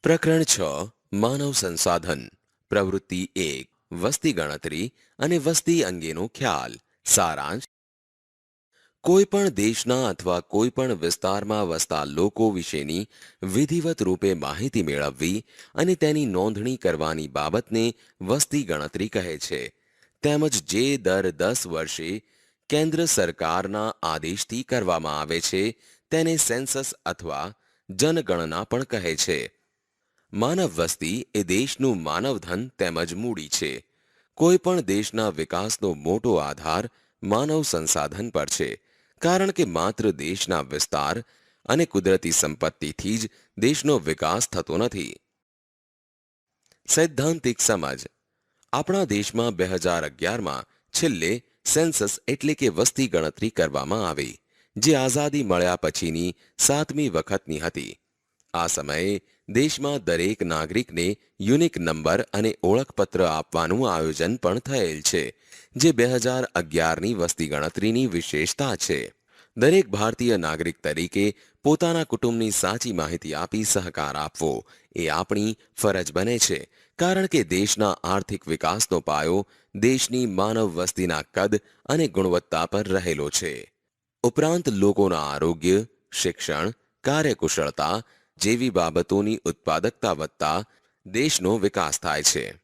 પ્રકરણ 6 માનવ સંસાધન પ્રવૃત્તિ 1 વસ્તી ગણતરી અને વસ્તી અંગેનો ખ્યાલ સારાંશ કોઈ પણ દેશના અથવા કોઈ પણ વિસ્તારમાં વસતા લોકો વિશેની વિધિવત રૂપે માહિતી મેળવવી અને તેની નોંધણી કરવાની બાબતને વસ્તી ગણતરી કહે છે તેમજ જે દર 10 વર્ષે કેન્દ્ર સરકારના આદેશથી કરવામાં આવે છે તેને સેન્સસ અથવા જનગણના પણ કહે છે માનવ વસ્તી એ દેશનું માનવધન તેમજ મૂડી છે કોઈ પણ દેશના વિકાસનો મોટો આધાર માનવ સંસાધન પર છે કારણ કે માત્ર દેશના વિસ્તાર અને કુદરતી સંપત્તિથી જ દેશનો વિકાસ થતો નથી સૈદ્ધાંતિક સમજ આપણા દેશમાં 2011માં છેલ્લે સેન્સસ એટલે કે વસ્તી ગણતરી કરવામાં આવી જે આઝાદી મળ્યા પછીની 7મી વખતની હતી આ સમયે દેશમાં દરેક નાગરિકને યુનિક નંબર અને ઓળખપત્ર આપવાનું આયોજન પણ થયેલ છે જે 2011ની વસ્તી ગણતરીની વિશેષતા છે દરેક ભારતીય નાગરિક તરીકે પોતાના કુટુંબની સાચી માહિતી આપી સહકાર આપવો એ આપણી ફરજ બને છે કારણ કે દેશના આર્થિક વિકાસનો પાયો દેશની માનવ વસ્તીના કદ અને ગુણવત્તા પર રહેલો છે ઉપરાંત લોકોના આરોગ્ય શિક્ષણ કાર્યકુશળતા જેવી બાબતોની ઉત્પાદકતા વધતા દેશનો વિકાસ થાય છે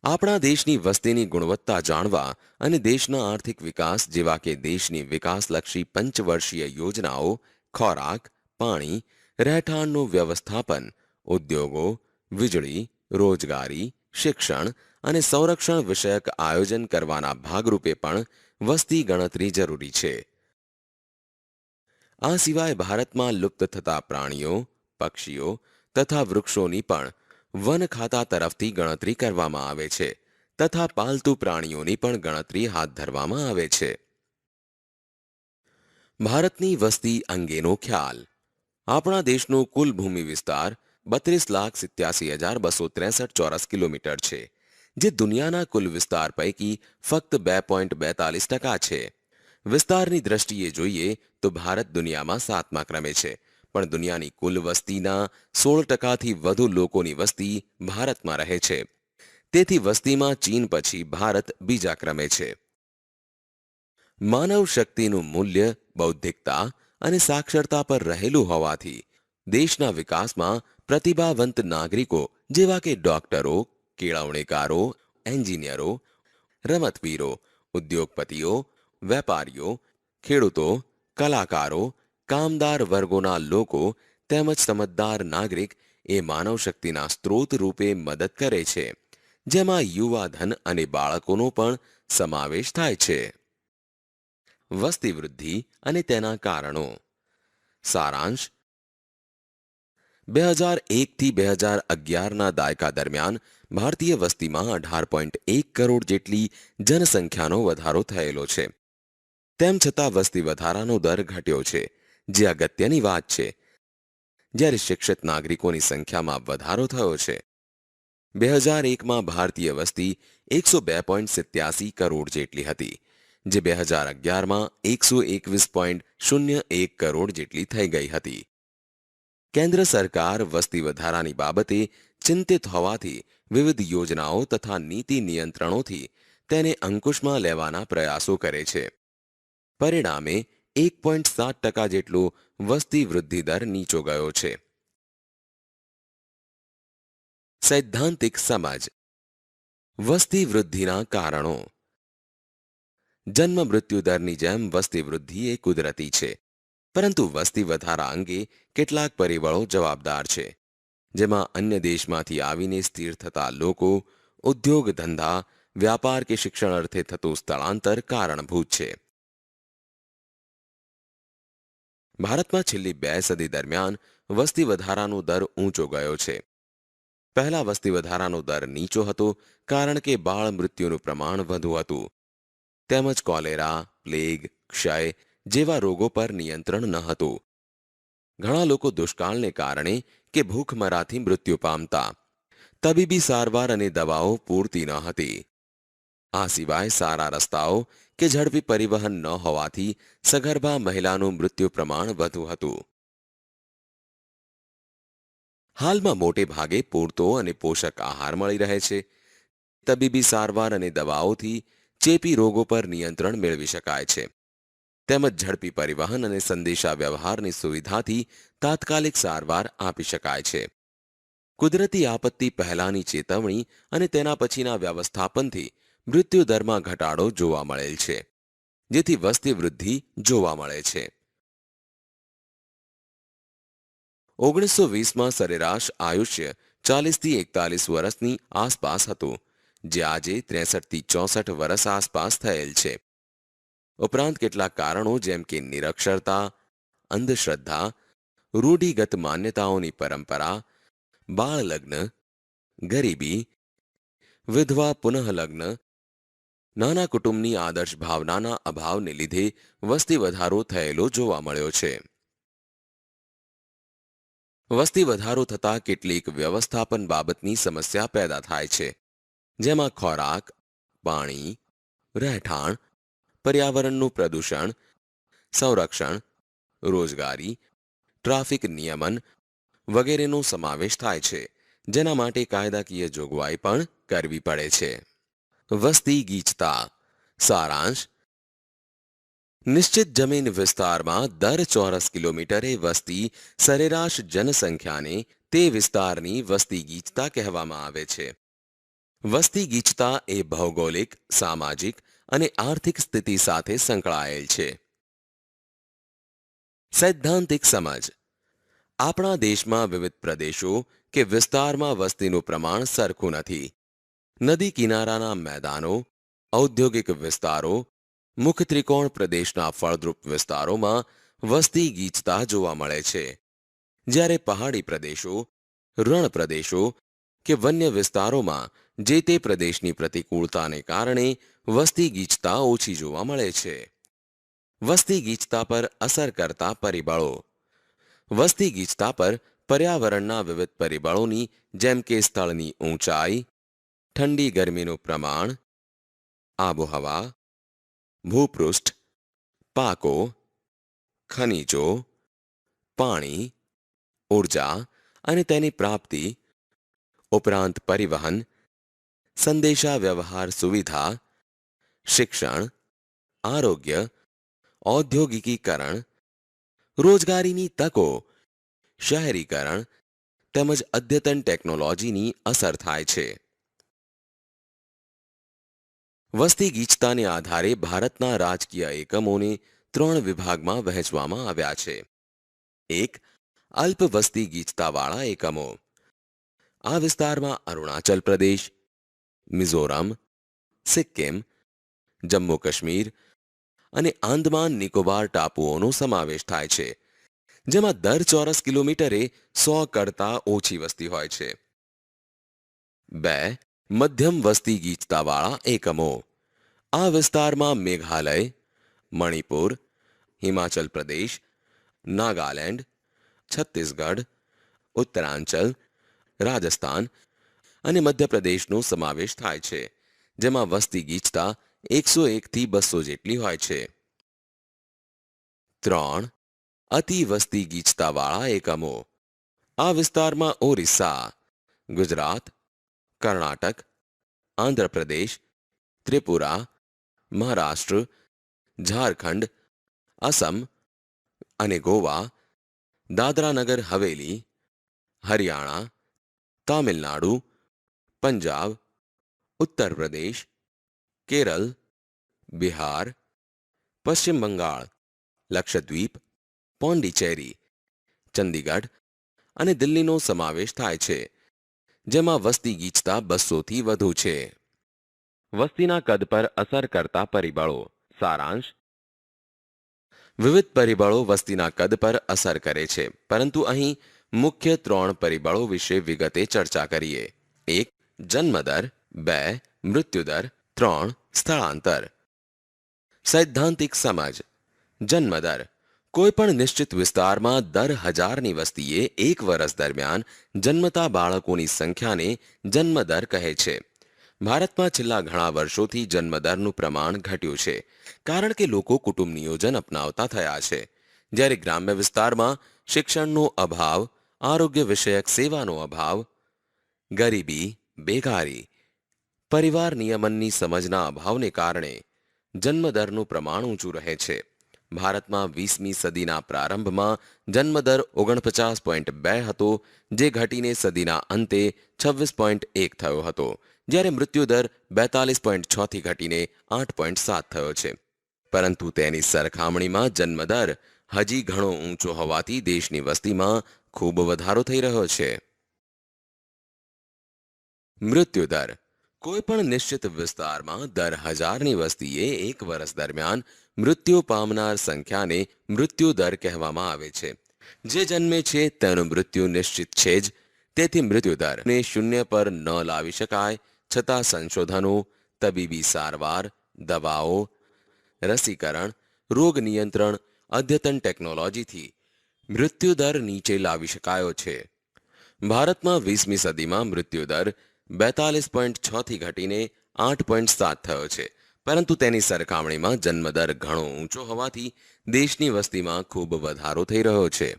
આપણા દેશની વસ્તીની ગુણવત્તા જાણવા અને દેશના આર્થિક વિકાસ જેવા કે દેશની વિકાસલક્ષી પંચવર્ષીય યોજનાઓ ખોરાક પાણી રહેઠાણનું વ્યવસ્થાપન ઉદ્યોગો વીજળી રોજગારી શિક્ષણ અને સંરક્ષણ વિષયક આયોજન કરવાના ભાગરૂપે પણ વસ્તી ગણતરી જરૂરી છે આ સિવાય ભારતમાં લુપ્ત થતા પ્રાણીઓ પક્ષીઓ તથા વૃક્ષોની પણ વન ખાતા તરફથી ગણતરી કરવામાં આવે છે તથા પાલતુ પ્રાણીઓની પણ ગણતરી હાથ ધરવામાં આવે છે ભારતની વસ્તી અંગેનો ખ્યાલ આપણા દેશનો કુલ ભૂમિ વિસ્તાર 32,87,263 ચોરસ કિલોમીટર છે જે દુનિયાના કુલ વિસ્તાર પૈકી ફક્ત 2.42% છે વિસ્તારની દ્રષ્ટિએ જોઈએ તો ભારત દુનિયામાં 7મા ક્રમે છે પણ દુનિયાની કુલ વસ્તીના 16%થી વધુ લોકોની વસ્તી ભારતમાં રહે છે તેથી વસ્તીમાં ચીન પછી ભારત બીજા ક્રમે છે માનવ શક્તિનું મૂલ્ય બૌદ્ધિકતા અને સાક્ષરતા પર રહેલું હોવાથી દેશના વિકાસમાં પ્રતિભાવંત નાગરિકો જેવા કે ડોક્ટરો કેળવણીકારો એન્જિનિયરો રમતવીરો ઉદ્યોગપતિઓ વેપારીઓ ખેડૂતો કલાકારો કામદાર વર્ગોના લોકો તેમજ સમજદાર નાગરિક એ માનવ શક્તિના સ્ત્રોત રૂપે મદદ કરે છે જેમાં યુવા ધન અને બાળકોનો પણ સમાવેશ થાય છે વસ્તી વૃદ્ધિ અને તેના કારણો સારાંશ 2001થી 2011ના દાયકા દરમિયાન ભારતીય વસ્તીમાં 18.1 કરોડ જેટલી જનસંખ્યાનો વધારો થયેલો છે તેમ છતાં વસ્તી વધારાનો દર ઘટ્યો છે જે અગત્યની વાત છે જ્યારે શિક્ષિત નાગરિકોની સંખ્યામાં વધારો થયો છે 2001માં ભારતીય વસ્તી 102.87 કરોડ જેટલી હતી જે 2011માં 121.01 કરોડ જેટલી થઈ ગઈ હતી કેન્દ્ર સરકાર વસ્તી વધારાની બાબતે ચિંતિત હોવાથી વિવિધ યોજનાઓ તથા નીતિ નિયંત્રણોથી તેને અંકુશમાં લેવાના પ્રયાસો કરે છે પરિણામે 1.7% જેટલો વસ્તી વૃદ્ધિ દર નીચો ગયો છે સૈદ્ધાંતિક સમજ વસ્તી વૃદ્ધિના કારણો જન્મ મૃત્યુ દરની જેમ વસ્તી વૃદ્ધિ એ કુદરતી છે પરંતુ વસ્તી વધારા અંગે કેટલાક પરિબળો જવાબદાર છે જેમાં અન્ય દેશમાંથી આવીને સ્થિર થતા લોકો ઉદ્યોગ ધંધા વ્યાપાર કે શિક્ષણ અર્થે થતું સ્થળાંતર કારણભૂત છે ભારતમાં છેલ્લી 2 સદી દરમિયાન વસ્તી વધારાનો દર ઊંચો ગયો છે પહેલા વસ્તી વધારાનો દર નીચો હતો કારણ કે બાળ મૃત્યુનું પ્રમાણ વધુ હતું તેમજ કોલેરા પ્લેગ ક્ષય જેવા રોગો પર નિયંત્રણ ન હતું ઘણા લોકો દુષ્કાળને કારણે કે ભૂખમરાથી મૃત્યુ પામતા તબીબી સારવાર અને દવાઓ પૂરતી ન હતી આ સિવાય સારા રસ્તાઓ કે ઝડપી પરિવહન ન હોવાથી સગર્ભા મહિલાનું મૃત્યુ પ્રમાણ વધુ હતું હાલમાં મોટે ભાગે પૂરતો અને પોષક આહાર મળી રહે છે. તબીબી સારવાર અને દવાઓથી ચેપી રોગો પર નિયંત્રણ મેળવી શકાય છે. તેમજ ઝડપી પરિવહન અને સંદેશા વ્યવહારની સુવિધાથી તાત્કાલિક સારવાર આપી શકાય છે. કુદરતી આપત્તિ પહેલાની ચેતવણી અને તેના પછીના વ્યવસ્થાપનથી મૃત્યુદરમાં ઘટાડો જોવા મળેલ છે, જેથી વસ્તી વૃદ્ધિ જોવા મળે છે. 1920માં સરેરાશ આયુષ્ય 40થી 41 વર્ષની આસપાસ હતું, જે આજે 63થી 64 વર્ષ આસપાસ થયેલ છે. ઉપરાંત કેટલાક કારણો જેમ કે નિરક્ષરતા, અંધશ્રદ્ધા, રૂઢિગત માન્યતાઓની પરંપરા, બાળ લગ્ન, ગરીબી, વિધવા પુનઃલગ્ન, નાના કુટુંબની આદર્શ ભાવનાના અભાવને લીધે વસ્તી વધારો થયેલો જોવા મળ્યો છે. વસ્તી વધારો થતાં કેટલીક વ્યવસ્થાપન બાબતની સમસ્યા પેદા થાય છે, જેમાં ખોરાક, પાણી, રહેઠાણ, પર્યાવરણનું પ્રદૂષણ, સંરક્ષણ, રોજગારી, ટ્રાફિક નિયમન વગેરેનો સમાવેશ થાય છે, જેના માટે કાયદાકીય જોગવાઈ પણ કરવી પડે છે. વસ્તી ગીચતા. સારાંશ: નિશ્ચિત જમીન વિસ્તારમાં દર ચોરસ કિલોમીટરે વસતી સરેરાશ જનસંખ્યાને તે વિસ્તારની વસ્તી ગીચતા કહેવામાં આવે છે. વસ્તી ગીચતા એ ભૌગોલિક, સામાજિક અને આર્થિક સ્થિતિ સાથે સંકળાયેલ છે. સૈદ્ધાંતિક સમજ. આપણા દેશમાં વિવિધ પ્રદેશો કે વિસ્તારમાં વસ્તીનું પ્રમાણ સરખું નથી. નદી કિનારાના મેદાનો, ઔદ્યોગિક વિસ્તારો, મુખ ત્રિકોણ પ્રદેશના ફળદ્રુપ વિસ્તારોમાં વસ્તી ગીચતા જોવા મળે છે, જ્યારે પહાડી પ્રદેશો, રણ પ્રદેશો કે વન્ય વિસ્તારોમાં જે તે પ્રદેશની પ્રતિકૂળતાને કારણે વસ્તી ગીચતા ઓછી જોવા મળે છે. વસ્તી ગીચતા પર અસર કરતા પરિબળો. વસ્તી ગીચતા પર પર્યાવરણના વિવિધ પરિબળોની જેમ કે સ્થળની ઊંચાઈ, ઠંડી ગરમીનું પ્રમાણ, આબોહવા, ભૂપૃષ્ઠ, પાકો, ખનિજો, પાણી, ઊર્જા અને તેની પ્રાપ્તિ, ઉપરાંત પરિવહન, સંદેશા વ્યવહાર સુવિધા, શિક્ષણ, આરોગ્ય, ઔદ્યોગિકીકરણ, રોજગારીની તકો, શહેરીકરણ તેમજ અદ્યતન ટેકનોલોજીની અસર થાય છે. વસ્તી ગીચતાને આધારે ભારતના રાજકીય એકમોને 3 વિભાગમાં વહેંચવામાં આવ્યા છે. 1. અલ્પ વસ્તી ગીચતાવાળા એકમો. આ વિસ્તારમાં અરુણાચલ પ્રદેશ, મિઝોરમ, સિક્કિમ, જમ્મુ કાશ્મીર અને આંદમાન નિકોબાર ટાપુઓનો સમાવેશ થાય છે, જેમાં દર ચોરસ કિલોમીટરે 100 કરતાં ઓછી વસ્તી હોય છે. 2. મધ્યમ વસ્તી ગીચતાવાળા એકમો. આ વિસ્તારમાં મેઘાલય, મણિપુર, હિમાચલ પ્રદેશ, નાગાલેન્ડ, છત્તીસગઢ, ઉત્તરાંચલ, રાજસ્થાન અને મધ્યપ્રદેશનો સમાવેશ થાય છે, જેમાં વસ્તી ગીચતા 101 થી 200 જેટલી હોય છે. 3. અતિ વસ્તી ગીચતાવાળા એકમો. આ વિસ્તારમાં ઓરિસ્સા, ગુજરાત, કર્ણાટક, આંધ્રપ્રદેશ, ત્રિપુરા, મહારાષ્ટ્ર, ઝારખંડ, અસમ અને ગોવા, દાદરા નગર હવેલી, હરિયાણા, તામિલનાડુ, પંજાબ, ઉત્તર પ્રદેશ, કેરળ, બિહાર, પશ્ચિમ બંગાળ, લક્ષદ્વીપ, પોંડિચેરી, ચંદીગઢ અને દિલ્હીનો સમાવેશ થાય છે, જેમાં વસ્તી ગીચતા 200 થી વધુ છે. વસ્તીના કદ પર અસર કરતા પરિબળો. સારાંશ: વિવિધ પરિબળો વસ્તીના કદ પર અસર કરે છે, પરંતુ અહીં મુખ્ય 3 પરિબળો વિશે વિગતે ચર્ચા કરીએ. 1. જન્મદર. 2. મૃત્યુદર. 3. સ્થળાંતર. સૈદ્ધાંતિક સમજ. જન્મદર. કોઈપણ નિશ્ચિત વિસ્તારમાં દર 1000ની વસ્તીએ 1 વર્ષ દરમિયાન જન્મતા બાળકોની સંખ્યાને જન્મદર કહે છે. ભારતમાં છેલ્લા ઘણા વર્ષોથી જન્મદરનું પ્રમાણ ઘટ્યું છે, કારણ કે લોકો કુટુંબ નિયોજન અપનાવતા થયા છે, જ્યારે ગ્રામ્ય વિસ્તારમાં શિક્ષણનો અભાવ, આરોગ્ય વિષયક સેવાનો અભાવ, ગરીબી, બેકારી, પરિવાર નિયમનની સમજના અભાવને કારણે જન્મદરનું પ્રમાણ ઊંચું રહે છે. ભારતમાં 20મી સદીના પ્રારંભમાં જન્મદર 49.2 હતો, જે ઘટીને સદીના અંતે 26.1 થયો હતો, જ્યારે મૃત્યુદર 42.6 થી ઘટીને 8.7 થયો છે. પરંતુ તેની સરખામણીમાં જન્મદર હજી ઘણો ઊંચો હોવાથી દેશની વસ્તીમાં ખૂબ વધારો થઈ રહ્યો છે. મૃત્યુદર કોઈ પણ નિશ્ચિત વિસ્તારમાં દર 1000ની વસ્તીએ એક વર્ષ દરમિયાન મૃત્યુ પામનાર સંખ્યાને મૃત્યુદર કહેવામાં આવે છે. જે જન્મે છે તેનું મૃત્યુ નિશ્ચિત છે જ, તેથી મૃત્યુદરને શૂન્ય પર ન લાવી શકાય, છતાં સંશોધનો, તબીબી સારવાર, દવાઓ, રસીકરણ, રોગ નિયંત્રણ, અદ્યતન ટેકનોલોજીથી મૃત્યુદર નીચે લાવી શકાયો છે. ભારતમાં 20મી સદીમાં મૃત્યુદર 42.6 થી ઘટીને 8.7 થયો છે, પરંતુ તેની સરખામણીમાં જન્મદર ઘણો ઊંચો હોવાથી દેશની વસ્તીમાં ખૂબ વધારો થઈ રહ્યો છે.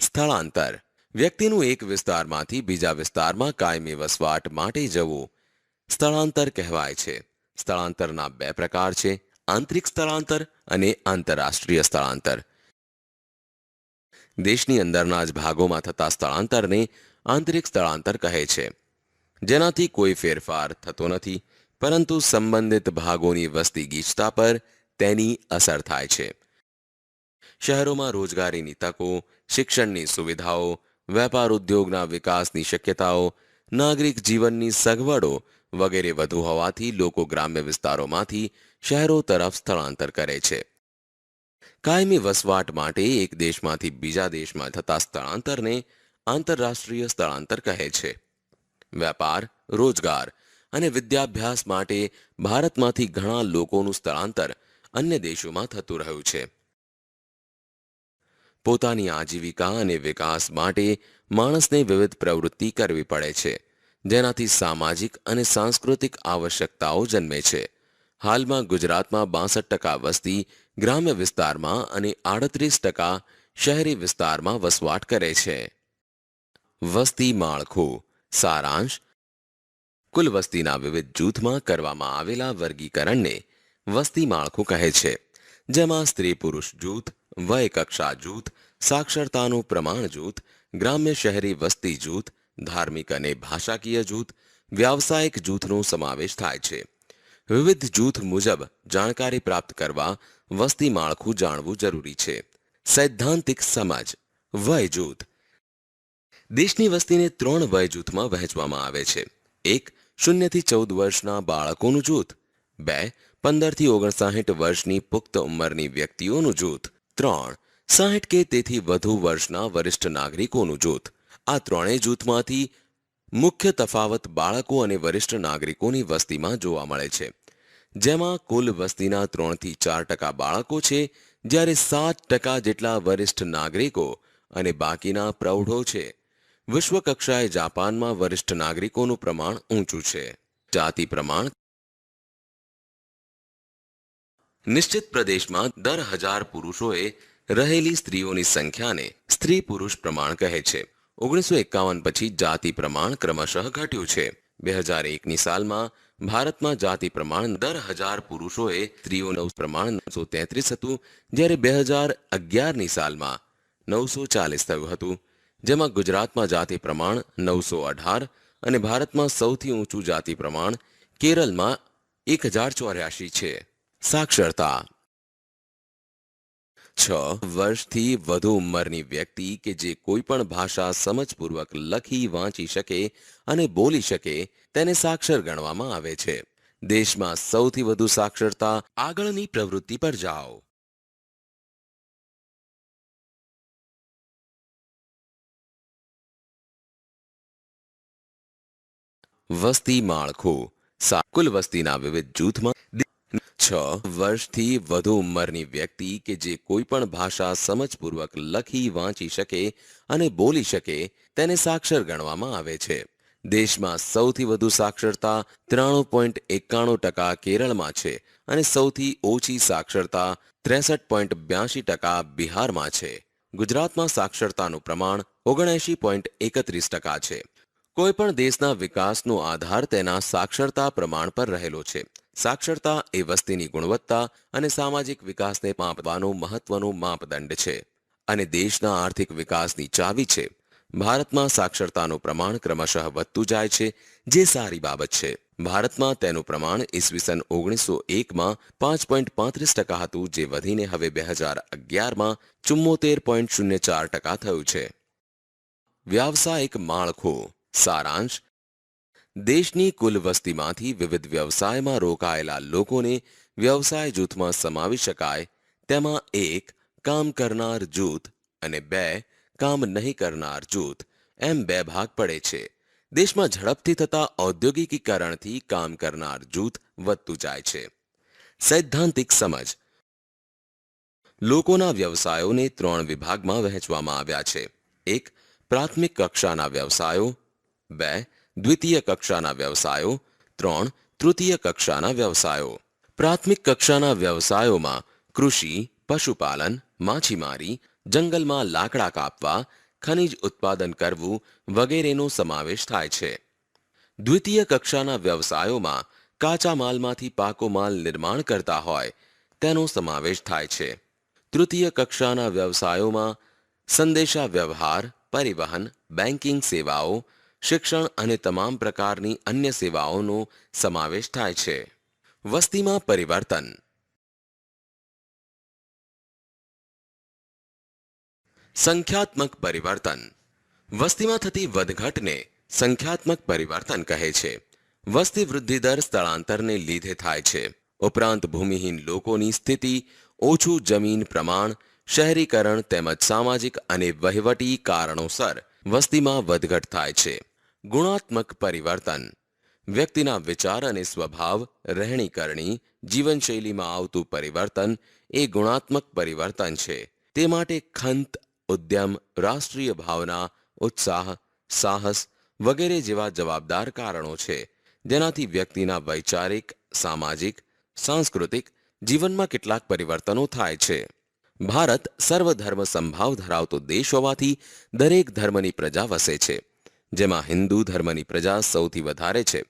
સ્થળાંતર વ્યક્તિનું એક વિસ્તારમાંથી બીજા વિસ્તારમાં કાયમી વસવાટ માટે જવું સ્થળાંતર કહેવાય છે. સ્થળાંતરના બે પ્રકાર છે, આંતરિક સ્થળાંતર અને આંતરરાષ્ટ્રીય સ્થળાંતર. દેશની અંદરના જ ભાગોમાં થતા સ્થળાંતરને આંતરિક સ્થળાંતર કહે છે, જેનાથી કોઈ ફેરફાર થતો નથી, પરંતુ સંબંધિત ભાગોની વસ્તી ગીચતા પર તેની અસર થાય છે. શહેરોમાં રોજગારીની તકો, શિક્ષણની સુવિધાઓ, વેપાર ઉદ્યોગના વિકાસની શક્યતાઓ, નાગરિક જીવનની સગવડો વગેરે વધુ હોવાથી લોકો ગ્રામ્ય વિસ્તારોમાંથી શહેરો તરફ સ્થળાંતર કરે છે. કાયમી વસવાટ માટે એક દેશમાંથી બીજા દેશમાં થતા સ્થળાંતરને આંતરરાષ્ટ્રીય સ્થળાંતર કહે છે. વેપાર, રોજગાર અને વિદ્યાભ્યાસ માટે ભારતમાંથી ઘણા લોકોનું સ્થળાંતર અન્ય દેશોમાં થતું રહ્યું છે. પોતાની આજીવિકા અને વિકાસ માટે માણસને વિવિધ પ્રવૃત્તિ કરવી પડે છે, જેનાથી સામાજિક અને સાંસ્કૃતિક આવશ્યકતાઓ જન્મે છે. હાલમાં ગુજરાતમાં 62% વસ્તી ગ્રામ્ય વિસ્તારમાં અને 38% શહેરી વિસ્તારમાં વસવાટ કરે છે. વસ્તી માળખું સારાંશ કુલ વસ્તીના વિવિધ જૂથમાં કરવામાં આવેલા વર્ગીકરણને વસ્તી માળખું કહે છે, જેમાં સ્ત્રી પુરુષ જૂથ, વય કક્ષા જૂથ, સાક્ષરતાનું પ્રમાણ જૂથ, ગ્રામ્ય શહેરી વસ્તી જૂથ, ધાર્મિક અને ભાષાકીય જૂથ, વ્યાવસાયિક જૂથનો સમાવેશ થાય છે. વિવિધ જૂથ મુજબ જાણકારી પ્રાપ્ત કરવા વસ્તી માળખું જાણવું જરૂરી છે. સૈદ્ધાંતિક સમજ વય જૂથ દેશની વસ્તીને 3 વય જૂથમાં વહેંચવામાં આવે છે. 1. 0 થી 14 વર્ષના બાળકોનું જૂથ. 2. 15 થી 59 વર્ષની પુખ્ત ઉંમરની વ્યક્તિઓનું જૂથ. 3. 60 કે તેથી વધુ વર્ષના વરિષ્ઠ નાગરિકોનું જૂથ. આ ત્રણેય જૂથમાંથી મુખ્ય તફાવત બાળકો અને વરિષ્ઠ નાગરિકોની વસ્તીમાં જોવા મળે છે, જેમાં કુલ વસ્તીના 3 થી 4% બાળકો છે, જ્યારે 7% જેટલા વરિષ્ઠ નાગરિકો અને બાકીના પ્રૌઢો છે. વિશ્વ કક્ષાએ જાપાનમાં વરિષ્ઠ નાગરિકોનું પ્રમાણ ઊંચું છે. જાતિ પ્રમાણ નિશ્ચિત પ્રદેશમાં દર 1000 પુરુષોએ રહેલી સ્ત્રીઓની સંખ્યાને સ્ત્રી પુરુષ પ્રમાણ કહે છે. 1951 પછી જાતિ પ્રમાણ ક્રમશઃ ઘટ્યું છે. 2001ની સાલમાં ભારતમાં જાતિ પ્રમાણ દર 1000 પુરુષોએ સ્ત્રીઓનું પ્રમાણ 933 હતું, જ્યારે 2011ની સાલમાં 940 થયું હતું, જેમાં ગુજરાતમાં જાતિ પ્રમાણ 918 અને ભારતમાં સૌથી ઊંચું જાતિ પ્રમાણ કેરળમાં 1084 છે. સાક્ષરતા 6 વર્ષથી વધુ ઉંમરની વ્યક્તિ કે જે કોઈ પણ ભાષા સમજપૂર્વક લખી વાંચી શકે અને બોલી શકે તેને સાક્ષર ગણવામાં આવે છે. દેશમાં સૌથી વધુ સાક્ષરતા આગળની પ્રવૃત્તિ પર જાઓ. વસ્તી માળખું કુલ વસ્તીના વિવિધ જૂથમાં 6 વર્ષથી વધુ ઉંમરની વ્યક્તિ કે જે કોઈ પણ ભાષા સમજપૂર્વક લખી વાંચી શકે અને બોલી શકે તેને સાક્ષર ગણવામાં આવે છે. દેશમાં સૌથી વધુ સાક્ષરતા 93.91% કેરળમાં છે અને સૌથી ઓછી સાક્ષરતા 63.82% બિહારમાં છે. ગુજરાતમાં સાક્ષરતાનું પ્રમાણ 79.31% છે. કોઈ પણ દેશના વિકાસનો આધાર તેના સાક્ષરતા પ્રમાણ પર રહેલો છે. સાક્ષરતા એ વસ્તીની ગુણવત્તા અને સામાજિક વિકાસને માપવાનો મહત્વનો માપદંડ છે અને દેશના આર્થિક વિકાસની ચાવી છે. ભારતમાં સાક્ષરતાનું પ્રમાણ ક્રમશઃ વધતું જાય છે, જે સારી બાબત છે. ભારતમાં તેનું પ્રમાણ ઈસવીસન 1901માં 5.35% હતું, જે વધીને હવે 2011માં 74.04% થયું છે. વ્યાવસાયિક માળખું. સારાંશ. દેશની કુલ વસ્તીમાંથી વિવિધ વ્યવસાયમાં રોકાયેલા લોકોને વ્યવસાય જૂથમાં સમાવી શકાય તેમાં 1 કામ કરનાર જૂથ અને 2 કામ નહીં કરનાર જૂથ એમ 2 ભાગ પડે છે. દેશમાં ઝડપથી થતા ઔદ્યોગિકીકરણથી કામ કરનાર જૂથ વધતું જાય છે. સૈદ્ધાંતિક સમજ. લોકોના વ્યવસાયોને 3 વિભાગમાં વહેંચવામાં આવ્યા છે. 1 પ્રાથમિક કક્ષાના વ્યવસાયો, 2 દ્વિતીય કક્ષાના વ્યવસાયો, 3 તૃતીય કક્ષાના વ્યવસાયો. પ્રાથમિક કક્ષાના વ્યવસાયોમાં કૃષિ, પશુપાલન, માછીમારી, જંગલમાં લાકડા કાપવા, ખનિજ ઉત્પાદન કરવું વગેરેનો સમાવેશ થાય છે. દ્વિતીય કક્ષાના વ્યવસાયોમાં કાચા માલમાંથી પાકો માલ નિર્માણ કરતા હોય તેનો સમાવેશ થાય છે. તૃતીય કક્ષાના વ્યવસાયોમાં સંદેશા વ્યવહાર, પરિવહન, બેન્કિંગ સેવાઓ, શિક્ષણ અને તમામ પ્રકારની અન્ય સેવાઓનો સમાવેશ થાય છે. વસ્તીમાં પરિવર્તન. સંખ્યાત્મક પરિવર્તન. વસ્તીમાં થતી વધઘટને સંખ્યાત્મક પરિવર્તન કહે છે. વસ્તી વૃદ્ધિ દર સ્થળાંતરને લીધે થાય છે. ઉપરાંત ભૂમિહીન લોકોની સ્થિતિ, ઓછું જમીન પ્રમાણ, શહેરીકરણ તેમજ સામાજિક અને વહીવટી કારણોસર વસ્તીમાં વધઘટ થાય છે. ગુણાત્મક પરિવર્તન. વ્યક્તિના વિચાર અને સ્વભાવ, રહેણીકરણી, જીવનશૈલીમાં આવતું પરિવર્તન એ ગુણાત્મક પરિવર્તન છે. તે માટે ખંત, ઉદ્યમ, રાષ્ટ્રીય ભાવના, ઉત્સાહ, સાહસ વગેરે જેવા જવાબદાર કારણો છે, જેનાથી વ્યક્તિના વૈચારિક, સામાજિક, સાંસ્કૃતિક જીવનમાં કેટલાક પરિવર્તનો થાય છે. ભારત સર્વધર્મ સંભાવ ધરાવતો દેશ હોવાથી દરેક ધર્મની પ્રજા વસે છે, જેમાં હિન્દુ ધર્મની પ્રજા સૌથી વધારે છે.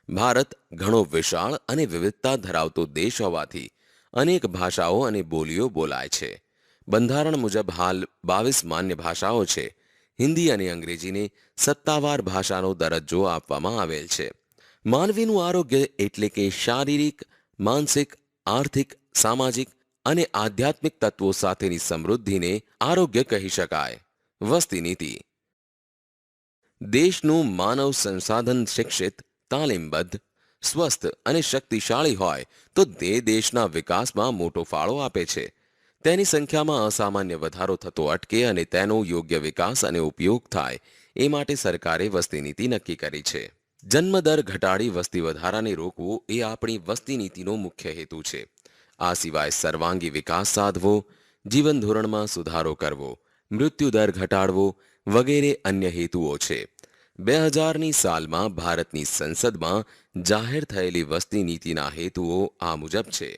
ભારત ઘણો વિશાળ અને વિવિધતા ધરાવતો દેશ હોવાથી અનેક ભાષાઓ અને બોલીઓ બોલાય છે. બંધારણ મુજબ હાલ 22 માન્ય ભાષાઓ છે. હિન્દી અને અંગ્રેજીને સત્તાવાર ભાષાનો દરજ્જો આપવામાં આવેલ છે. માનવીનું આરોગ્ય એટલે કે શારીરિક, માનસિક, આર્થિક, સામાજિક અને આધ્યાત્મિક તત્વો સાથેની સમૃદ્ધિને આરોગ્ય કહી શકાય. વસ્તી નીતિ. દેશનું માનવ સંસાધન શિક્ષિત, તાલીમબદ્ધ, સ્વસ્થ અને શક્તિશાળી હોય તો તે દેશના વિકાસમાં મોટો ફાળો આપે છે. તેની સંખ્યામાં અસામાન્ય વધારો થતો અટકે અને તેનો યોગ્ય વિકાસ અને ઉપયોગ થાય એ માટે સરકારે વસ્તી નીતિ નક્કી કરી છે. જન્મદર ઘટાડી વસ્તી વધારાને રોકવો એ આપણી વસ્તી નીતિનો મુખ્ય હેતુ છે. આ સિવાય સર્વાંગી વિકાસ સાધવો, જીવન ધોરણમાં સુધારો કરવો, મૃત્યુદર ઘટાડવો વગેરે અન્ય હેતુઓ છે. 2000ની સાલમાં ભારતની સંસદમાં જાહેર થયેલી વસ્તી નીતિના હેતુઓ આ મુજબ છે.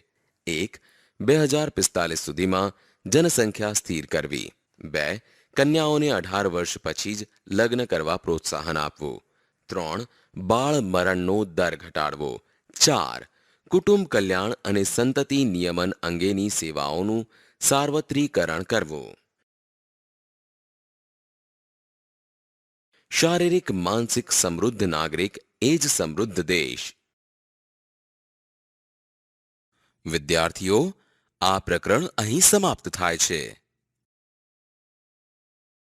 1. 2045 સુધીમાં જનસંખ્યા સ્થિર કરવી. 2. કન્યાઓને 18 વર્ષ પછી જ લગ્ન કરવા પ્રોત્સાહન આપવું. 3. બાળ મરણનો દર ઘટાડવો. 4. કુટુંબ કલ્યાણ અને સંતતિ નિયમન અંગેની સેવાઓનું સાર્વત્રિકરણ કરવું. શારીરિક માનસિક સમૃદ્ધ નાગરિક એ જ સમૃદ્ધ દેશ. વિદ્યાર્થીઓ, આ પ્રકરણ અહીં સમાપ્ત થાય છે.